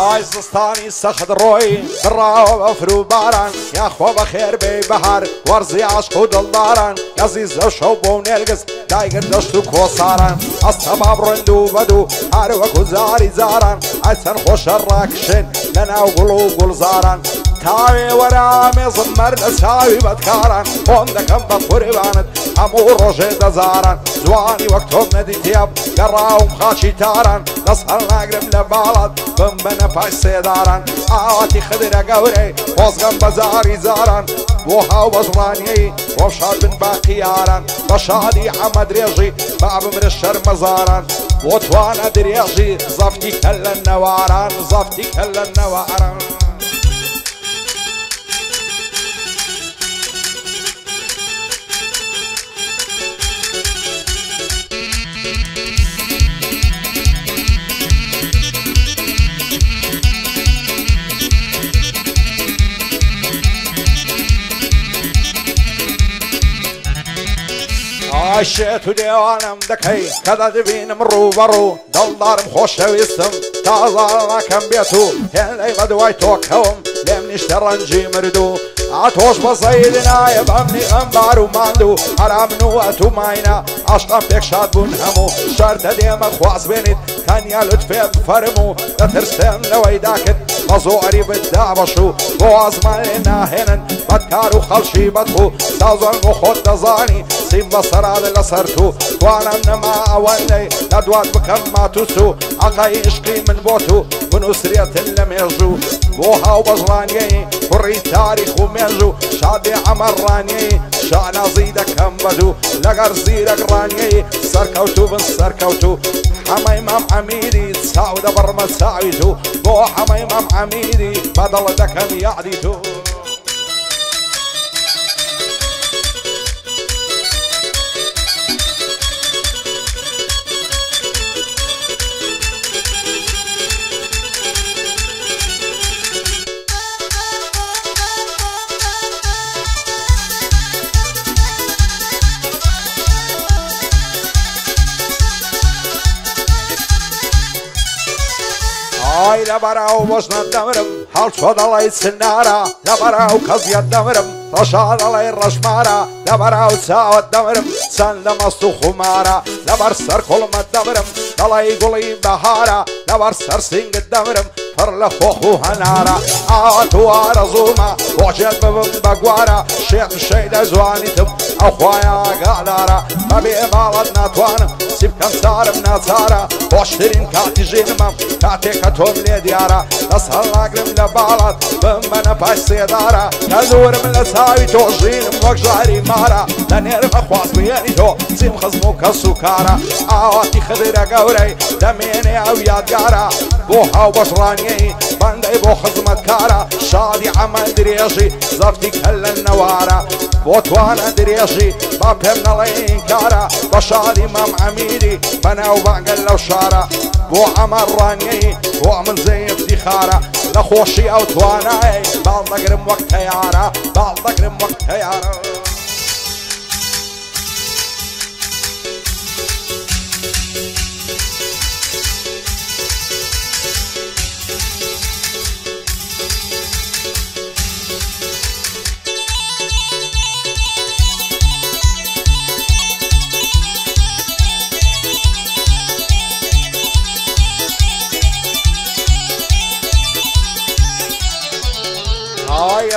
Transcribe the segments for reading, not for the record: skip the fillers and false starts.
زستانی سخت روی براو افرو باران یا خو بخیر بی بهار ورزی عشق و دلداران عزیز و شوب و نرگس دایگر دشت و کوساران استباب رندو بدو هر وکو زاری زاران ایسن خوش راکشن لنا و گلو گل زاران تاوی ورامی زمر نساوی بدکاران خوندکم بقربانت همو روژه دزاران زوانی وقتهم ندیتیب گراوم خاشی تاران نسهر نگرم لبالت بمبن پای سیداران آواتی خدر گوری خوزگم بزاری زاران بوها و بجرانی وشاد بن باقیاران بشادی حمد ریجی باب مرشر مزاران وطوانا دریجی زفتی کل النواران زفتی کل النواران عشت و دیوانم دکی کدا دبینم رو برو دلدارم خوشویستم تازال نکم بیتو هلی بدوی تو کوم لیم نشت رنجی مردو عطوش بصیدنا یبامنی انبارو ماندو حرامنو اتو ماینا عشقم پیک شاد بون همو شرط دیم خواست بینید تنیا لطفی بفرمو نترستم لوی داکت مزوری بدابشو بواز مالی ناهنن بدکارو خلشی بدخو سازن و خود دزانی سیم بسراد لسرتو توانم نما اولی ندوات بکم ما توسو عقای عشقی من بوتو بنوسریت لمیجو بوها و بجرانی حری تاریخ و میجو شادی عمرانی شانا زیدکم بدو لگر زیرگرانی سرکوتو بن سرکوتو حما امام عمیدی ساود برمد ساویتو بو حما امام عمیدی بدل دکم یعدیتو آی لبراو باشند دمرم حال شد علای سنارا لبراو کزیت دمرم رشاد علای رشمارا لبراو ساوت دمرم سندم استو خمارا لبر سر کلمت دمرم دلای گلی بهارا لبر سر سینگ دمرم پر لخوخو هنارا آتو آرزوما وجد ببم بگوارا شیخ شید زوانیتم اخوایا قادارا مبی مالت ناتوانم سیب کم سارم ناتارا باشترین کاتی جینمم کاتی کتوم لیدیارا نسهل نگرم لبالت بمبن پای سیدارا نزورم لساوی تو جینم وک جاری مارا لنیرم اخواز بیانی تو سیم خزمو کسو کارا آواتی خدر گوری دمینی او یادگارا بوها و بجرانی بندی بو خزمت کارا شادی عمل دریجی زفتی کل النوارا بوتوانا دریجی بابهم نلین کارا بشادی مام عمیدی بناو بعقل لو شارا بو عمر رانی بو من زي افتخارا لخوشي او تواناي بالضقرم وقت يارا بالضقرم وقت يارا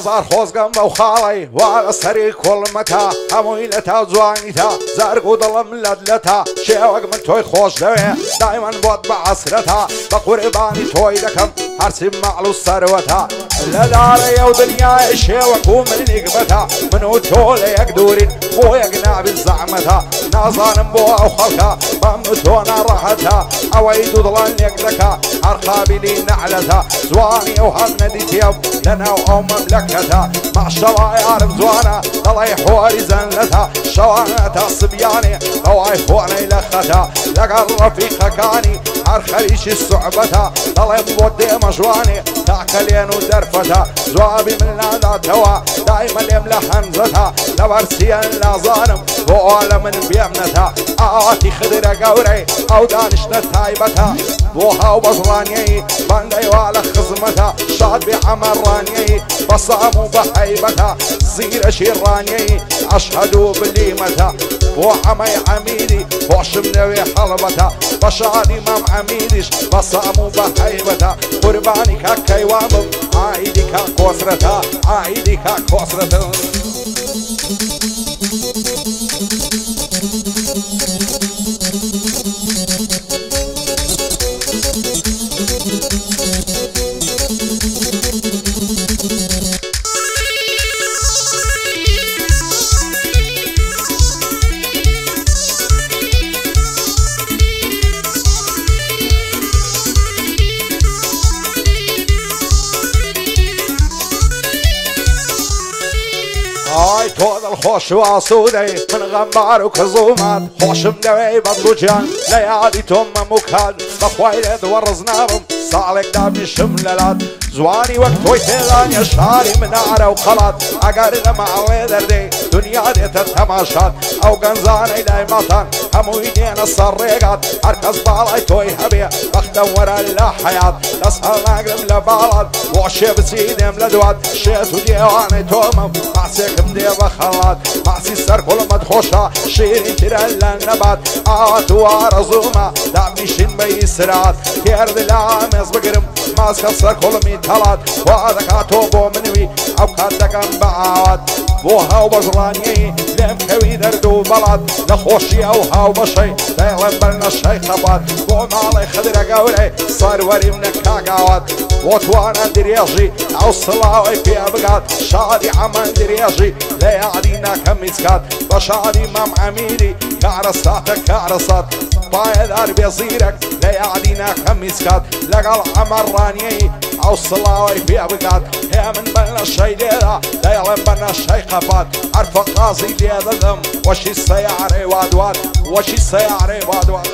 زار خوزگم بو خالی و سری کل متا هموی لتا زوانیتا زرگو دلم لدلتا شیوگ من توی خوش دوی دایما بود بعصرتا بقربانی توی دکم هرسی معلو سروتا لداره و دنیای شیوگو من نقبتا منو طول یک دورین بو یک نعب الزعمتا نازانم بو او خلقا بمنو تونا راحتا اوی دو دلان یک دکا ارخابی نعلتا زوانی او هم ندیتیب لنا او مملكتها مع الشوايع زوانا ضلي حواري زنتها شوانا صبياني ضواي فوقني لختها لقى الرفيق كاني هر خريش الصعبتها ضلي مودي مجواني تاكلين ودرفتها زوابي من نادا توا دايما يملى حنزتها لبرسيا لا ظالم وعالم من بيمنتها آتي خضر قوري او دانشنا تايبتها بوها وبزراني بندي وعلى خزمتها شاد بعمراني بصاموا بحيبتها زير شيراني أشهدوا بالليمتها وعمي عميدي وشمنوي حلبتها بشاد إمام عميديش بصاموا بحيبتها قرباني كاكيوامم عايدي كاكوسرتها عايدي كاكوسرتها هاي تود الخوش وعصودي من غمار وكزومات خوش مدوي بدلوجان ليالي توم مكان بخويلة ورزناهم صالك دابي شمللات زواني وقت ويتلان يشاري من عرا وخلات اقارنا مع ويدردي دنيا دي تتماشات او قنزاني لاي مطان همو يدين الصريقات اركز بالاي توي هبي اخدور اللا حياة نسهل نقرم لبالات وعشي بسيدم لدوات شيتو ديواني تومم معسيك مدي بخلات معسي سر كل مدخوشة شيرين ترلا النبات آت وارزوما دعميشين بيسرات كيرد العامز بقرم ماسك سر كل ميتالات وعدك توبو منوي او كادك بعوات بوها وبزراني لم كوي دردو بلاد لخوشي او هاو بشي دايلن برنا الشي خبات بو مالي خدر قولي صار وري منك كاقاوات وطوانا درياجي او صلاوي في ابقات شادي عمان درياجي ليعدينا كمسكات بشادي مام عميدي كعرساتك كعرسات بايدار بيصيرك ليعدينا كمسكات لقل عمراني او صلاوي في ابقات يا من بلنا الشي ليلا ليعلن بلنا الشي خفات عرف قاصي ليا ذم وشي السياري وادوات وشي السياري وادوات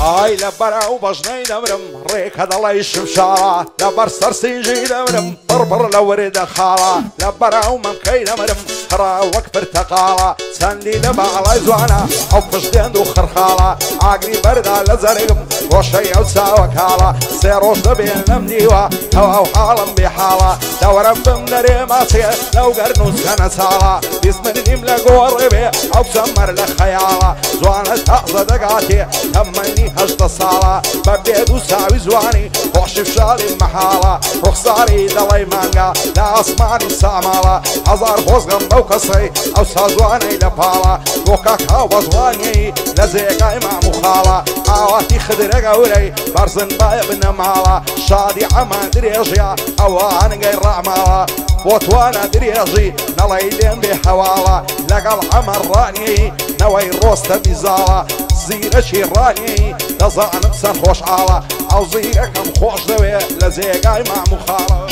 هاي لبرا وبجني دمرم ريك هذا الله يشم شارع لبر سرسيجي دمرم بربر لورد خارع لبرا وممكي دمرم خرا وكبر تقارع سندي لبا على زوانا او فشدين دو خرخالة عقري بردا لزرقم وشي او ساوكالة سيروش دبين لمديوة هوا وحالم بحالة دورم بمدري ماسية لو قرنوس كان سالة باسم النملة قوربي او سمر لخيالة زوانا تأخذ دقاتي تمني هشت صالة ببيدو ساوي زواني خوش فشالي محالة رخصاري دلي مانقا لا اسمعني سامالة هزار خوزغم بوكسي او سازواني لبالة وكاك هاو بزواني لزيقاي مع مخالة عواتي خدر قولي برزن بايب نمالة شادي عمان دريجيا او عنقاي رعمالة وطوانا دريجي نلايدين بحوالة لقل عمراني نوي روست بزالة زيرة شيراني لزعن بسن خوش عالة او زيرة كم خوش دوي لزيقاي مع مخالة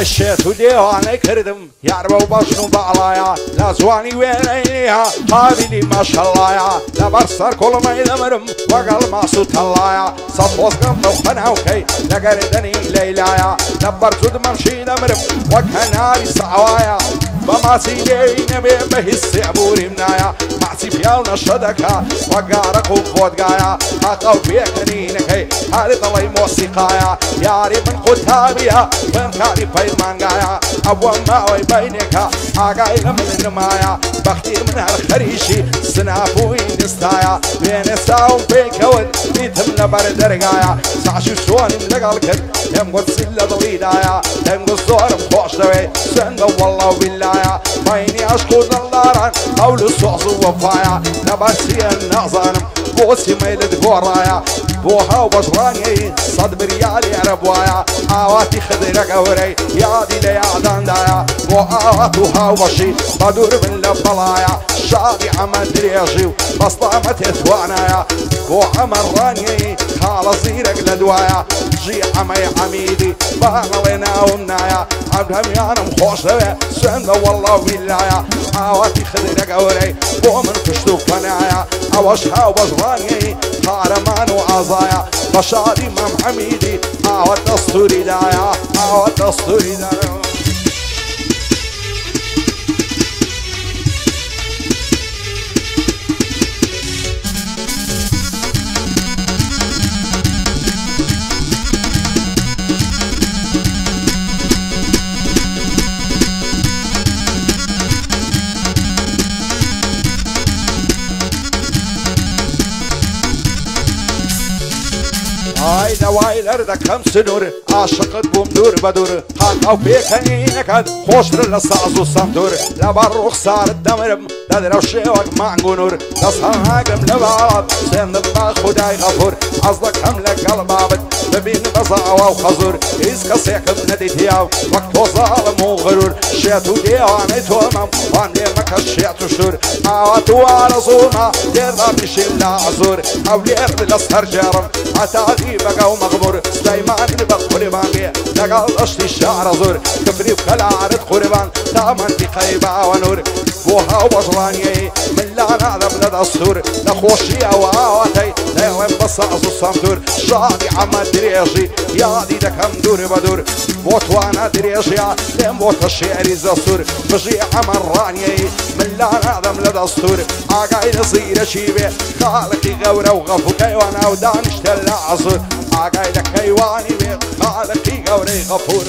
عشت وديواني كردم يعربوا بشنو بعلايا لا زواني وينيها قابلي ما شاء الله يا لا برسر كل ما يدمرم وقال ما صوت الله صفوس قم وخناوكي لقردني ليلايا لا برزود مرشي دمرم وكناري صعوايا بما سيدي نبي بهس عبوري منايا معسي فياونا شدكا وقارق وفودقايا حقاو بيكنينكي حالت الله موسيقايا ياري من قتابيا ومكاري فايمانقايا أبوان ماوي بينكا عقاي من النمايا بختي من هالخريشي سنافوين دستايا بين ساوم بيكود بيتم نبر درقايا سعشو شواني ملقال كد يمقود سيلا ضويدايا يمقود صورم خوش دوي سنده والله وبالله بيني أشكود اللاران أولو صعصو وفايا نبسي النظرم بوسي ميلد قورايا بوها وبجراني صد بريالي عربوايا آواتي خضرة قوري يادي ليادان دايا بو آواتوها وبشي بدور من لبلايا شادي عمد دريجي بسطامة ثوانايا بو عمراني خال زيرك لدوايا جي عمي عميدي باغلنا ومنايا عبدهم يانم خوش لبي سنده والله وبالله آواتي خضرة قوري بو من فشتو فنايا اوشها وبجراني خارمان وعزايا بشادي مام حميدي آوات دستوري دايا آوات دستوري دايا هاي نوايلر دكم سنور عاشقت بوم دور بدور هات او بيكنينك هاد خوشر لسازو سمدور لبر رخصار الدمرم دادر شيوك معنقونور تصحى هاقم لبعض سند الله خداي غفور عزلك هملك قلبابت ببين بزاوة وخزور إز كسيكم نديتياو وقتو ظالم وغرور شيتو ديواني تومم وان ليمك الشيتو شور آواتو على زوما ديرنا بشيل لا عزور او لير لسهر جارم عتاقي بقى ومغبور سليمان بقول باقي لقال اشتي الشعر زور كفري بكل عارض قربان دامن في خيبة ونور بوها وبجراني من لا نعلم لدستور نخوشي وآواتي ليلم بصعصو الصمدور شادي عمد دريجي يادي دكم دور بدور بوتوانا دريجيا لم بوت الشعر زستور بجي عمراني من لا نعلم لدستور عقاي نصير شيبي خالقي غورة وغفو كيوانا ودانش تلا عصور عقاي لك كيواني خالقي غوري غفور